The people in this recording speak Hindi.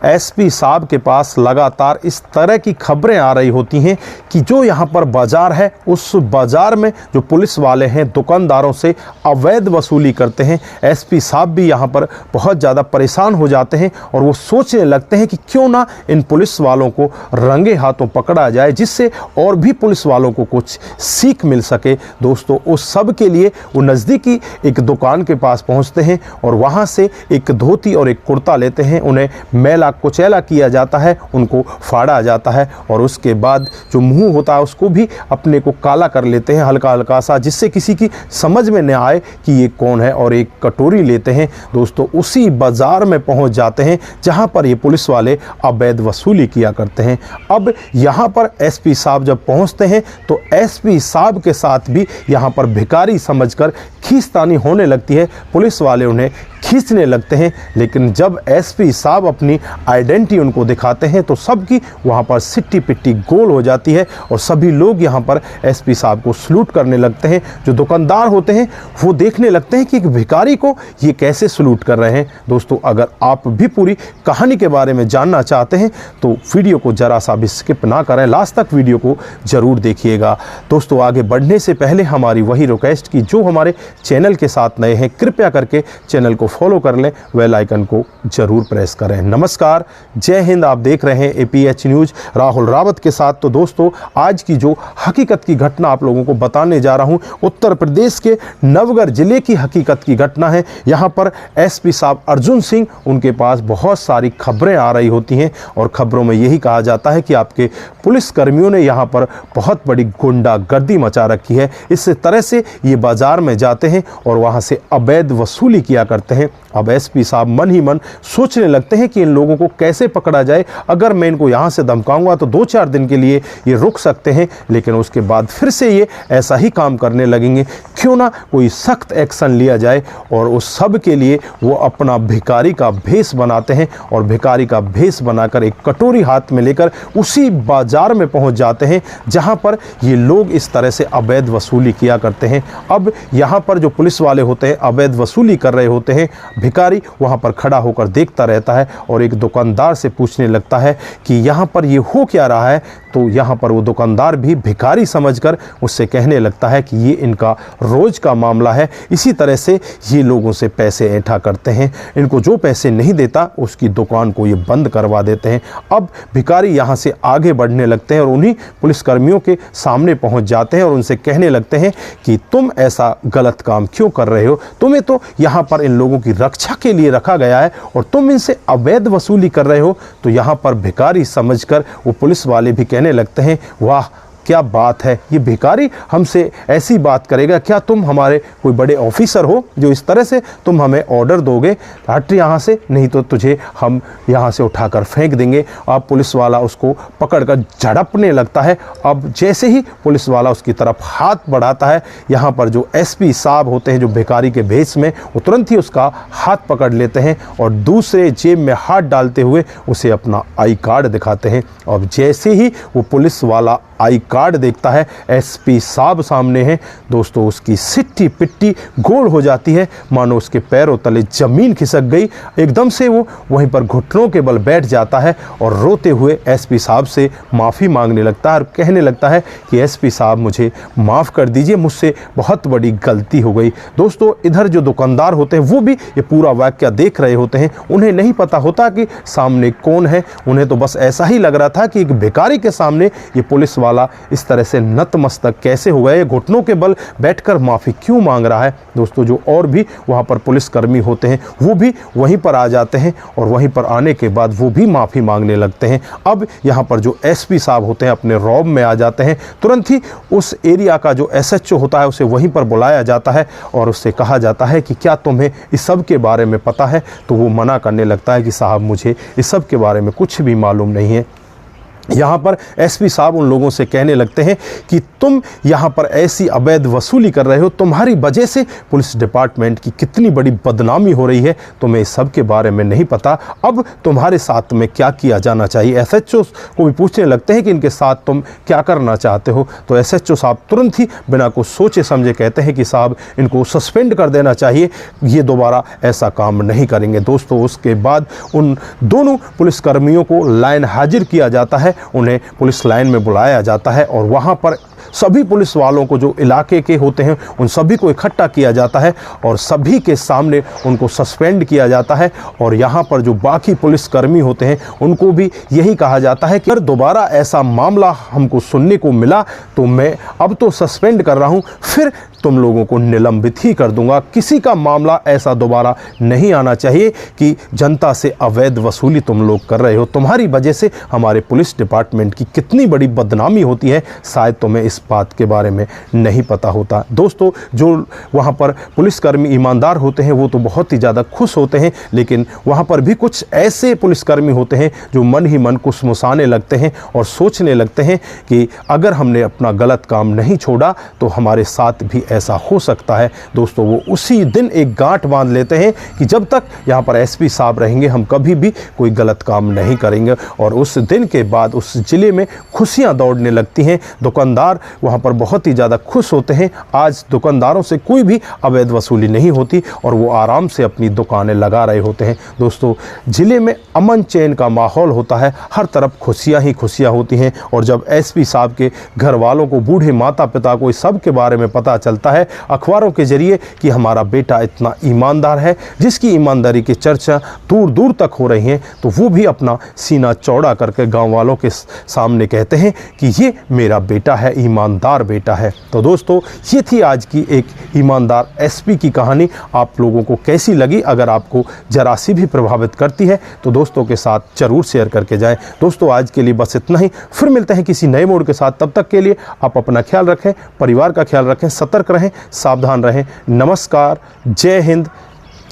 एसपी साहब के पास लगातार इस तरह की खबरें आ रही होती हैं कि जो यहाँ पर बाज़ार है, उस बाज़ार में जो पुलिस वाले हैं दुकानदारों से अवैध वसूली करते हैं। एसपी साहब भी यहाँ पर बहुत ज़्यादा परेशान हो जाते हैं और वो सोचने लगते हैं कि क्यों ना इन पुलिस वालों को रंगे हाथों पकड़ा जाए, जिससे और भी पुलिस वालों को कुछ सीख मिल सके। दोस्तों, उस सब के लिए वो नज़दीकी एक दुकान के पास पहुंचते हैं और वहां से एक धोती और एक कुर्ता लेते हैं। उन्हें मैला कुचैला किया जाता है, उनको फाड़ा जाता है और उसके बाद जो मुंह होता है उसको भी अपने को काला कर लेते हैं हल्का हल्का सा, जिससे किसी की समझ में न आए कि ये कौन है, और एक कटोरी लेते हैं। दोस्तों, उसी बाज़ार में पहुंच जाते हैं जहां पर ये पुलिस वाले अवैध वसूली किया करते हैं। अब यहाँ पर एसपी साहब जब पहुँचते हैं तो एसपी साहब के साथ भी यहाँ पर भिखारी समझकर खींचतानी होने लगती है। पुलिस वाले उन्हें खींचने लगते हैं, लेकिन जब एसपी साहब अपनी आइडेंटिटी उनको दिखाते हैं तो सबकी वहाँ पर सिट्टी पिट्टी गोल हो जाती है और सभी लोग यहाँ पर एसपी साहब को सलूट करने लगते हैं। जो दुकानदार होते हैं वो देखने लगते हैं कि एक भिखारी को ये कैसे सलूट कर रहे हैं। दोस्तों, अगर आप भी पूरी कहानी के बारे में जानना चाहते हैं तो वीडियो को ज़रा सा भी स्किप ना करें, लास्ट तक वीडियो को ज़रूर देखिएगा। दोस्तों, आगे बढ़ने से पहले हमारी वही रिक्वेस्ट की जो हमारे चैनल के साथ नए हैं, कृपया करके चैनल को फॉलो कर लें, बेल आइकन को जरूर प्रेस करें। नमस्कार, जय हिंद। आप देख रहे हैं एपीएच न्यूज राहुल रावत के साथ। तो दोस्तों, आज की जो हकीकत की घटना आप लोगों को बताने जा रहा हूं, उत्तर प्रदेश के नवगढ़ जिले की हकीकत की घटना है। यहां पर एसपी साहब अर्जुन सिंह, उनके पास बहुत सारी खबरें आ रही होती हैं और खबरों में यही कहा जाता है कि आपके पुलिस कर्मियों ने यहां पर बहुत बड़ी गुंडागर्दी मचा रखी है। इस तरह से ये बाजार में जाते हैं और वहां से अवैध वसूली किया करते हैं। अब एसपी साहब मन ही मन सोचने लगते हैं कि इन लोगों को कैसे पकड़ा जाए। अगर मैं इनको यहाँ से धमकाऊंगा तो 2-4 दिन के लिए ये रुक सकते हैं, लेकिन उसके बाद फिर से ये ऐसा ही काम करने लगेंगे। क्यों ना कोई सख्त एक्शन लिया जाए, और उस सब के लिए वो अपना भिखारी का भेष बनाते हैं और भिखारी का भेष बनाकर एक कटोरी हाथ में लेकर उसी बाजार में पहुंच जाते हैं जहां पर ये लोग इस तरह से अवैध वसूली किया करते हैं। अब यहाँ पर जो पुलिस वाले होते हैं अवैध वसूली कर रहे होते हैं, भिखारी वहां पर खड़ा होकर देखता रहता है और एक दुकानदार से पूछने लगता है कि यहाँ पर ये हो क्या रहा है। तो यहाँ पर वो दुकानदार भी भिखारी समझकर उससे कहने लगता है कि ये इनका रोज का मामला है, इसी तरह से ये लोगों से पैसे ऐंठा करते हैं। इनको जो पैसे नहीं देता उसकी दुकान को ये बंद करवा देते हैं। अब भिखारी यहाँ से आगे बढ़ने लगते हैं और उन्हीं पुलिसकर्मियों के सामने पहुँच जाते हैं और उनसे कहने लगते हैं कि तुम ऐसा गलत काम क्यों कर रहे हो, तुम्हें तो यहाँ पर इन लोगों की रक्षा के लिए रखा गया है और तुम इनसे अवैध वसूली कर रहे हो। तो यहाँ पर भिखारी समझकर वो पुलिस वाले भी कहने लगते हैं, वाह क्या बात है, ये भिखारी हमसे ऐसी बात करेगा क्या? तुम हमारे कोई बड़े ऑफिसर हो जो इस तरह से तुम हमें ऑर्डर दोगे? हट यहाँ से, नहीं तो तुझे हम यहाँ से उठाकर फेंक देंगे। अब पुलिस वाला उसको पकड़कर झड़पने लगता है। अब जैसे ही पुलिस वाला उसकी तरफ हाथ बढ़ाता है, यहाँ पर जो एसपी साहब होते हैं जो भिखारी के भेष में, वो तुरंत ही उसका हाथ पकड़ लेते हैं और दूसरे जेब में हाथ डालते हुए उसे अपना आई कार्ड दिखाते हैं। अब जैसे ही वो पुलिस वाला आई कार्ड देखता है, एसपी साहब सामने हैं, दोस्तों उसकी सिट्टी पिट्टी गोल हो जाती है, मानो उसके पैरों तले जमीन खिसक गई। एकदम से वो वहीं पर घुटनों के बल बैठ जाता है और रोते हुए एसपी साहब से माफ़ी मांगने लगता है और कहने लगता है कि एसपी साहब मुझे माफ़ कर दीजिए, मुझसे बहुत बड़ी गलती हो गई। दोस्तों, इधर जो दुकानदार होते हैं वो भी ये पूरा वाक़या देख रहे होते हैं। उन्हें नहीं पता होता कि सामने कौन है, उन्हें तो बस ऐसा ही लग रहा था कि एक भिखारी के सामने ये पुलिस वाला इस तरह से नतमस्तक कैसे हो गए, घुटनों के बल बैठकर माफ़ी क्यों मांग रहा है। दोस्तों, जो और भी वहाँ पर पुलिसकर्मी होते हैं वो भी वहीं पर आ जाते हैं और वहीं पर आने के बाद वो भी माफ़ी मांगने लगते हैं। अब यहाँ पर जो एसपी साहब होते हैं अपने रौब में आ जाते हैं। तुरंत ही उस एरिया का जो एसएचओ होता है उसे वहीं पर बुलाया जाता है और उससे कहा जाता है कि क्या तुम्हें इस सब के बारे में पता है? तो वो मना करने लगता है कि साहब मुझे इस सब के बारे में कुछ भी मालूम नहीं है। यहाँ पर एसपी साहब उन लोगों से कहने लगते हैं कि तुम यहाँ पर ऐसी अवैध वसूली कर रहे हो, तुम्हारी वजह से पुलिस डिपार्टमेंट की कितनी बड़ी बदनामी हो रही है, तुम्हें इस सब के बारे में नहीं पता, अब तुम्हारे साथ में क्या किया जाना चाहिए। एसएचओ को भी पूछने लगते हैं कि इनके साथ तुम क्या करना चाहते हो। तो एसएचओ साहब तुरंत ही बिना कुछ सोचे समझे कहते हैं कि साहब इनको सस्पेंड कर देना चाहिए, ये दोबारा ऐसा काम नहीं करेंगे। दोस्तों उसके बाद उन दोनों पुलिसकर्मियों को लाइन हाजिर किया जाता है, उन्हें पुलिस लाइन में बुलाया जाता है और वहाँ पर सभी पुलिस वालों को जो इलाके के होते हैं उन सभी को इकट्ठा किया जाता है और सभी के सामने उनको सस्पेंड किया जाता है। और यहाँ पर जो बाकी पुलिसकर्मी होते हैं उनको भी यही कहा जाता है कि अगर दोबारा ऐसा मामला हमको सुनने को मिला तो मैं अब तो सस्पेंड कर रहा हूँ, फिर तुम लोगों को निलंबित ही कर दूंगा। किसी का मामला ऐसा दोबारा नहीं आना चाहिए कि जनता से अवैध वसूली तुम लोग कर रहे हो, तुम्हारी वजह से हमारे पुलिस डिपार्टमेंट की कितनी बड़ी बदनामी होती है, शायद तुम्हें इस बात के बारे में नहीं पता होता। दोस्तों जो वहाँ पर पुलिसकर्मी ईमानदार होते हैं वो तो बहुत ही ज़्यादा खुश होते हैं, लेकिन वहाँ पर भी कुछ ऐसे पुलिसकर्मी होते हैं जो मन ही मन कुसमुसाने लगते हैं और सोचने लगते हैं कि अगर हमने अपना गलत काम नहीं छोड़ा तो हमारे साथ भी ऐसा हो सकता है। दोस्तों वो उसी दिन एक गांठ बांध लेते हैं कि जब तक यहाँ पर एसपी साहब रहेंगे हम कभी भी कोई गलत काम नहीं करेंगे। और उस दिन के बाद उस ज़िले में खुशियाँ दौड़ने लगती हैं, दुकानदार वहाँ पर बहुत ही ज़्यादा खुश होते हैं। आज दुकानदारों से कोई भी अवैध वसूली नहीं होती और वो आराम से अपनी दुकानें लगा रहे होते हैं। दोस्तों ज़िले में अमन चैन का माहौल होता है, हर तरफ खुशियाँ ही खुशियाँ होती हैं। और जब एसपी साहब के घर वालों को, बूढ़े माता पिता को इस सब के बारे में पता चलता है अखबारों के जरिए कि हमारा बेटा इतना ईमानदार है, जिसकी ईमानदारी की चर्चा दूर दूर तक हो रही हैं, तो वो भी अपना सीना चौड़ा करके गांव वालों के सामने कहते हैं कि ये मेरा बेटा है, ईमानदार बेटा है। तो दोस्तों ये थी आज की एक ईमानदार एसपी की कहानी। आप लोगों को कैसी लगी? अगर आपको जरा सी भी प्रभावित करती है तो दोस्तों के साथ जरूर शेयर करके जाएं। दोस्तों आज के लिए बस इतना ही, फिर मिलते हैं किसी नए मोड़ के साथ। तब तक के लिए आप अपना ख्याल रखें, परिवार का ख्याल रखें, सतर्क रहें, सावधान रहें। नमस्कार, जय हिंद,